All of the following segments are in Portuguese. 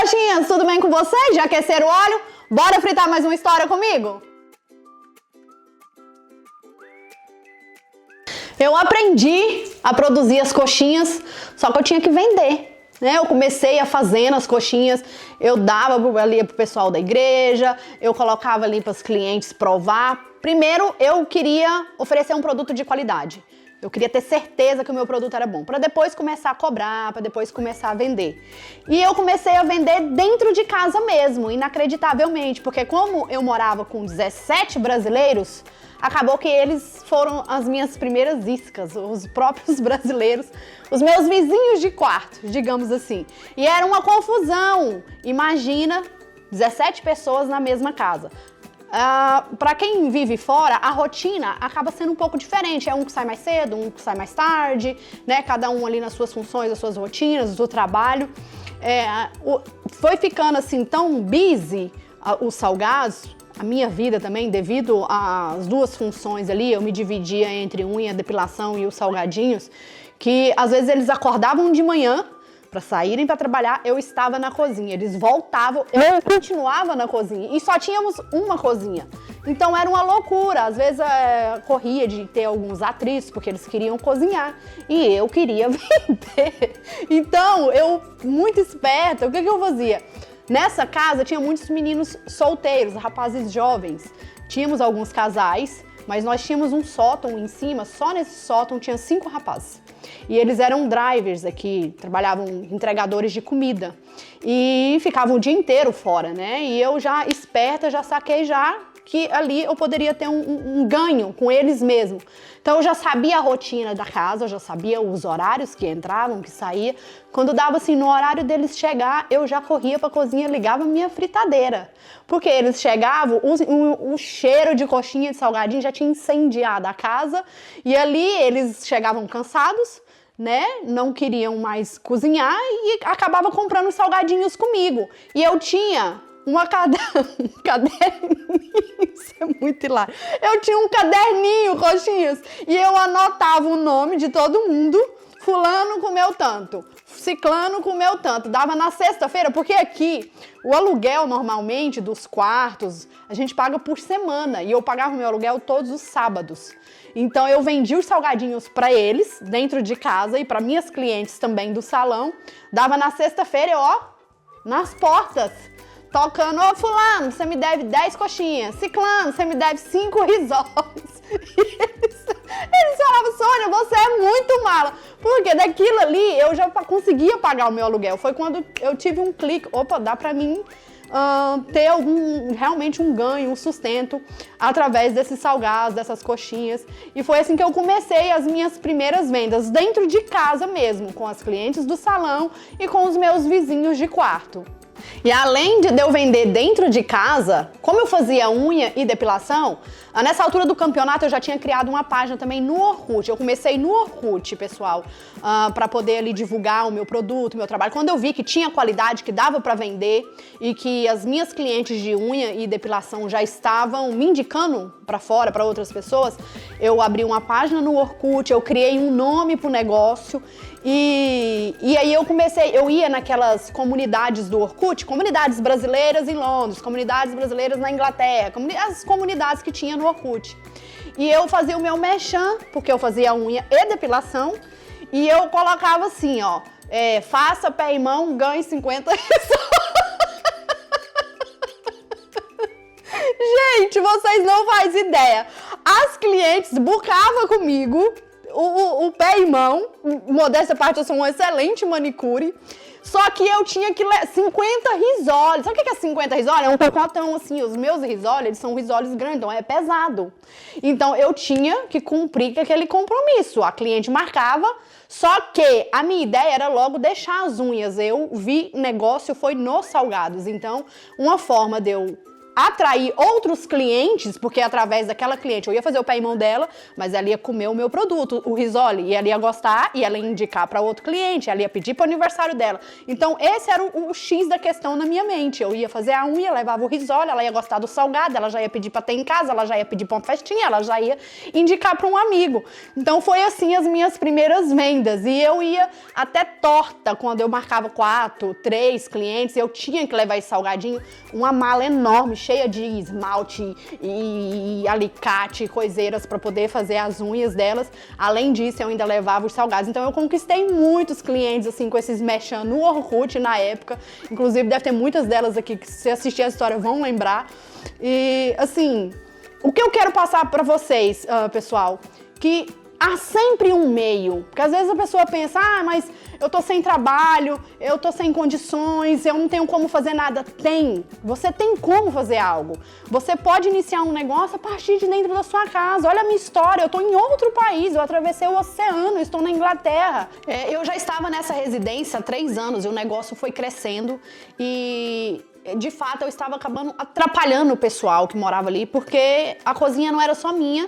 coxinhas, tudo bem com vocês? Já aqueceram o óleo? Bora fritar mais uma história comigo? Eu aprendi a produzir as coxinhas, só que eu tinha que vender, né? Eu comecei a fazendo as coxinhas, eu dava ali pro pessoal da igreja, eu colocava ali para os clientes provar. Primeiro, eu queria oferecer um produto de qualidade. Eu queria ter certeza que o meu produto era bom, para depois começar a cobrar, para depois começar a vender. E eu comecei a vender dentro de casa mesmo, inacreditavelmente, porque como eu morava com 17 brasileiros, acabou que eles foram as minhas primeiras iscas, os próprios brasileiros, os meus vizinhos de quarto, digamos assim. E era uma confusão. Imagina 17 pessoas na mesma casa. Para quem vive fora, a rotina acaba sendo um pouco diferente. É um que sai mais cedo, um que sai mais tarde, né? Cada um ali nas suas funções, as suas rotinas, do trabalho. Foi ficando assim tão busy os salgados, a minha vida também, devido às duas funções ali, eu me dividia entre unha, depilação e os salgadinhos, que às vezes eles acordavam de manhã para saírem para trabalhar, eu estava na cozinha. Eles voltavam, eu continuava na cozinha e só tínhamos uma cozinha. Então era uma loucura. Às vezes corria de ter alguns atritos porque eles queriam cozinhar e eu queria vender. Então eu, muito esperta, o que eu fazia? Nessa casa tinha muitos meninos solteiros, rapazes jovens. Tínhamos alguns casais, mas nós tínhamos um sótão em cima, só nesse sótão tinha 5 rapazes. E eles eram drivers aqui, trabalhavam entregadores de comida. E ficavam o dia inteiro fora, né? E eu já, esperta, já saquei já que ali eu poderia ter um ganho com eles mesmo. Então eu já sabia a rotina da casa, eu já sabia os horários que entravam, que saía. Quando dava assim, no horário deles chegar, eu já corria pra cozinha, ligava minha fritadeira. Porque eles chegavam, o cheiro de coxinha de salgadinho já tinha incendiado a casa. E ali eles chegavam cansados, né? Não queriam mais cozinhar e acabava comprando salgadinhos comigo. E eu tinha um caderninho, isso é muito hilário. Eu tinha um caderninho, coxinhas, e eu anotava o nome de todo mundo. Fulano comeu tanto, ciclano comeu tanto. Dava na sexta-feira, porque aqui o aluguel normalmente dos quartos a gente paga por semana e eu pagava o meu aluguel todos os sábados. Então eu vendia os salgadinhos para eles dentro de casa e para minhas clientes também do salão. Dava na sexta-feira, nas portas, tocando: ô fulano, você me deve 10 coxinhas. Ciclano, você me deve 5 risoles. E eles falavam: Sônia, você é muito mala. Porque daquilo ali eu já conseguia pagar o meu aluguel. Foi quando eu tive um clique. Opa, dá pra mim ter realmente um ganho, um sustento através desses salgados, dessas coxinhas. E foi assim que eu comecei as minhas primeiras vendas, dentro de casa mesmo, com as clientes do salão e com os meus vizinhos de quarto. E além de eu vender dentro de casa, como eu fazia unha e depilação, nessa altura do campeonato eu já tinha criado uma página também no Orkut. Eu comecei no Orkut, pessoal, para poder ali divulgar o meu produto, o meu trabalho. Quando eu vi que tinha qualidade, que dava para vender e que as minhas clientes de unha e depilação já estavam me indicando para fora, para outras pessoas, eu abri uma página no Orkut, eu criei um nome pro negócio. E aí eu ia naquelas comunidades do Orkut, comunidades brasileiras em Londres, comunidades brasileiras na Inglaterra, as comunidades que tinha no Orkut. E eu fazia o meu merchan, porque eu fazia unha e depilação, e eu colocava assim, faça pé e mão, ganhe 50 reais. Gente, vocês não fazem ideia. As clientes buscavam comigo o pé e mão, modéstia à parte, eu sou um excelente manicure, só que eu tinha que 50 risoles. Sabe o que é 50 risoles? É um pacotão assim, os meus risoles, eles são risoles grandes, então é pesado. Então eu tinha que cumprir com aquele compromisso. A cliente marcava, só que a minha ideia era logo deixar as unhas. Eu vi negócio foi nos salgados, então uma forma de eu atrair outros clientes, porque através daquela cliente eu ia fazer o pé em mão dela, mas ela ia comer o meu produto, o risole, e ela ia gostar, e ela ia indicar para outro cliente, ela ia pedir para o aniversário dela. Então esse era o X da questão na minha mente. Eu ia fazer a unha, levava o risole, ela ia gostar do salgado, ela já ia pedir para ter em casa, ela já ia pedir para uma festinha, ela já ia indicar para um amigo. Então foi assim as minhas primeiras vendas, e eu ia até torta quando eu marcava 4, 3 clientes, eu tinha que levar esse salgadinho, uma mala enorme, cheia de esmalte e alicate, coiseiras para poder fazer as unhas delas. Além disso, eu ainda levava os salgados. Então eu conquistei muitos clientes assim com esses merchan no Orkut na época. Inclusive deve ter muitas delas aqui que, se assistir a história, vão lembrar. E assim, o que eu quero passar para vocês, pessoal, que há sempre um meio, porque às vezes a pessoa pensa, mas eu tô sem trabalho, eu tô sem condições, eu não tenho como fazer nada. Você tem como fazer algo. Você pode iniciar um negócio a partir de dentro da sua casa. Olha a minha história, eu tô em outro país, eu atravessei o oceano, eu estou na Inglaterra. Eu já estava nessa residência há 3 anos e o negócio foi crescendo e de fato eu estava acabando atrapalhando o pessoal que morava ali, porque a cozinha não era só minha.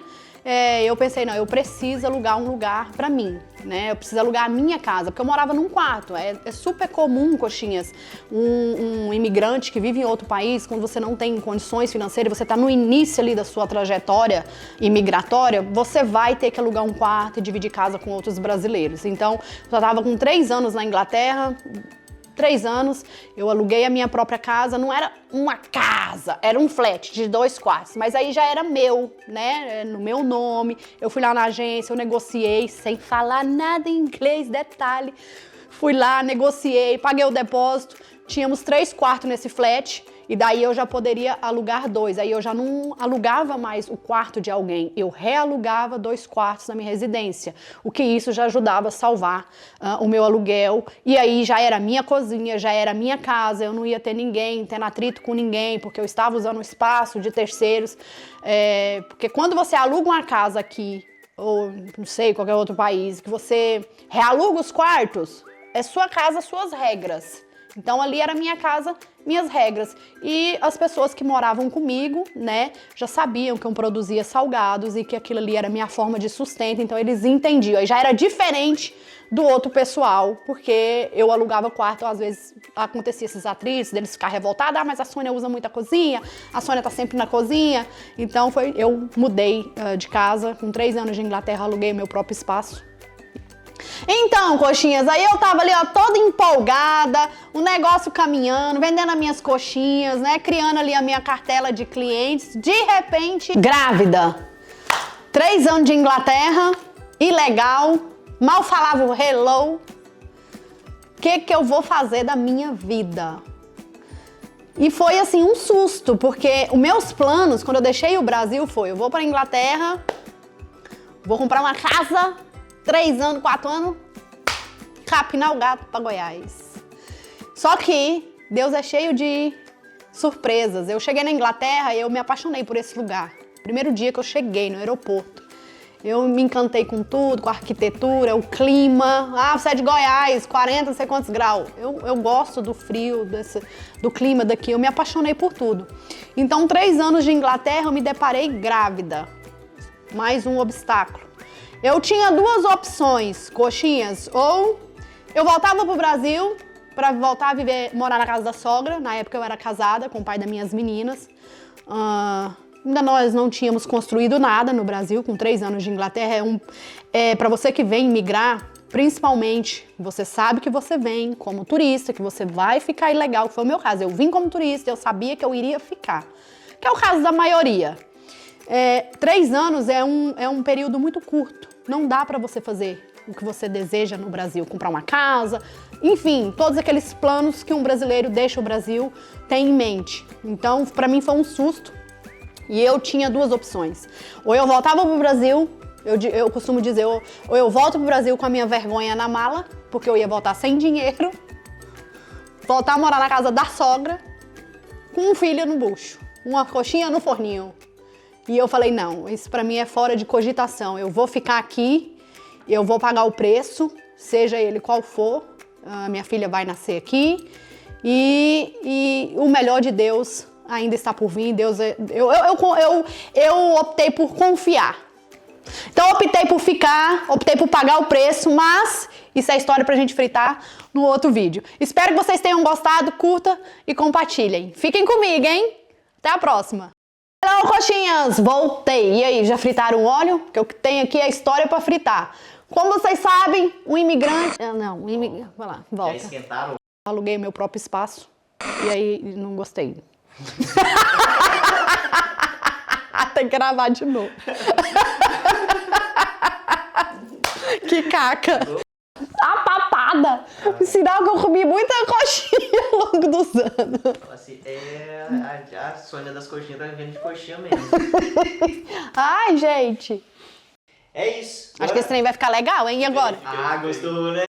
Eu pensei, não, eu preciso alugar um lugar pra mim, né? Eu preciso alugar a minha casa, porque eu morava num quarto. É super comum, coxinhas, um imigrante que vive em outro país, quando você não tem condições financeiras, você tá no início ali da sua trajetória imigratória, você vai ter que alugar um quarto e dividir casa com outros brasileiros. Então, eu já tava com 3 anos na Inglaterra, 3 anos, eu aluguei a minha própria casa, não era uma casa, era um flat de 2 quartos, mas aí já era meu, né, no meu nome. Eu fui lá na agência, eu negociei sem falar nada em inglês, detalhe. Fui lá, negociei, paguei o depósito, tínhamos 3 quartos nesse flat, e daí eu já poderia alugar 2, aí eu já não alugava mais o quarto de alguém, eu realugava 2 quartos na minha residência, o que isso já ajudava a salvar o meu aluguel, e aí já era minha cozinha, já era minha casa, eu não ia ter ninguém, tendo atrito com ninguém, porque eu estava usando o espaço de terceiros, porque quando você aluga uma casa aqui, ou não sei, qualquer outro país, que você realuga os quartos, é sua casa, suas regras. Então ali era minha casa, minhas regras. E as pessoas que moravam comigo, né, já sabiam que eu produzia salgados e que aquilo ali era minha forma de sustento, então eles entendiam. E já era diferente do outro pessoal, porque eu alugava quarto, às vezes acontecia esses atritos, deles ficar revoltados, mas a Sônia usa muito a cozinha, a Sônia tá sempre na cozinha. Então eu mudei de casa, com 3 anos de Inglaterra, aluguei meu próprio espaço. Então, coxinhas, aí eu tava ali, ó, toda empolgada, o negócio caminhando, vendendo as minhas coxinhas, né, criando ali a minha cartela de clientes, de repente, grávida. 3 anos de Inglaterra, ilegal, mal falava o hello. O que eu vou fazer da minha vida? E foi, assim, um susto, porque os meus planos, quando eu deixei o Brasil, foi, eu vou pra Inglaterra, vou comprar uma casa, 3 anos, 4 anos, capinar o gato pra Goiás. Só que Deus é cheio de surpresas. Eu cheguei na Inglaterra e eu me apaixonei por esse lugar. Primeiro dia que eu cheguei no aeroporto, eu me encantei com tudo, com a arquitetura, o clima. Você é de Goiás, 40, não sei quantos graus. Eu gosto do frio, do clima daqui, eu me apaixonei por tudo. Então, 3 anos de Inglaterra, eu me deparei grávida. Mais um obstáculo. Eu tinha 2 opções, coxinhas, ou eu voltava pro Brasil para voltar a morar na casa da sogra. Na época eu era casada com o pai das minhas meninas. Ainda nós não tínhamos construído nada no Brasil, com 3 anos de Inglaterra. Para você que vem migrar, principalmente, você sabe que você vem como turista, que você vai ficar ilegal, que foi o meu caso. Eu vim como turista, eu sabia que eu iria ficar, que é o caso da maioria. 3 anos é um período muito curto. Não dá para você fazer o que você deseja no Brasil, comprar uma casa, enfim, todos aqueles planos que um brasileiro deixa o Brasil tem em mente. Então, para mim foi um susto e eu tinha 2 opções. Ou eu voltava pro Brasil, eu costumo dizer, ou eu volto pro Brasil com a minha vergonha na mala, porque eu ia voltar sem dinheiro, voltar a morar na casa da sogra, com um filho no bucho, uma coxinha no forninho. E eu falei, não, isso pra mim é fora de cogitação. Eu vou ficar aqui, eu vou pagar o preço, seja ele qual for. A minha filha vai nascer aqui e o melhor de Deus ainda está por vir. Deus, eu optei por confiar. Então, optei por ficar, optei por pagar o preço, mas isso é história pra gente fritar no outro vídeo. Espero que vocês tenham gostado, curta e compartilhem. Fiquem comigo, hein? Até a próxima. Hello, coxinhas! Voltei. E aí, já fritaram o óleo? Que eu tenho aqui a história pra fritar. Como vocês sabem, um imigrante... Vai lá, volta. Já esquentaram? Aluguei meu próprio espaço e aí não gostei. Tem que gravar de novo. Que caca. A papada. Sinal que eu comi muita coxinha ao longo dos anos. Assim, a Sônia das coxinhas tá vivendo de coxinha mesmo. Ai, gente. É isso. Acho que esse trem vai ficar legal, hein? E agora? Ah, gostou, né?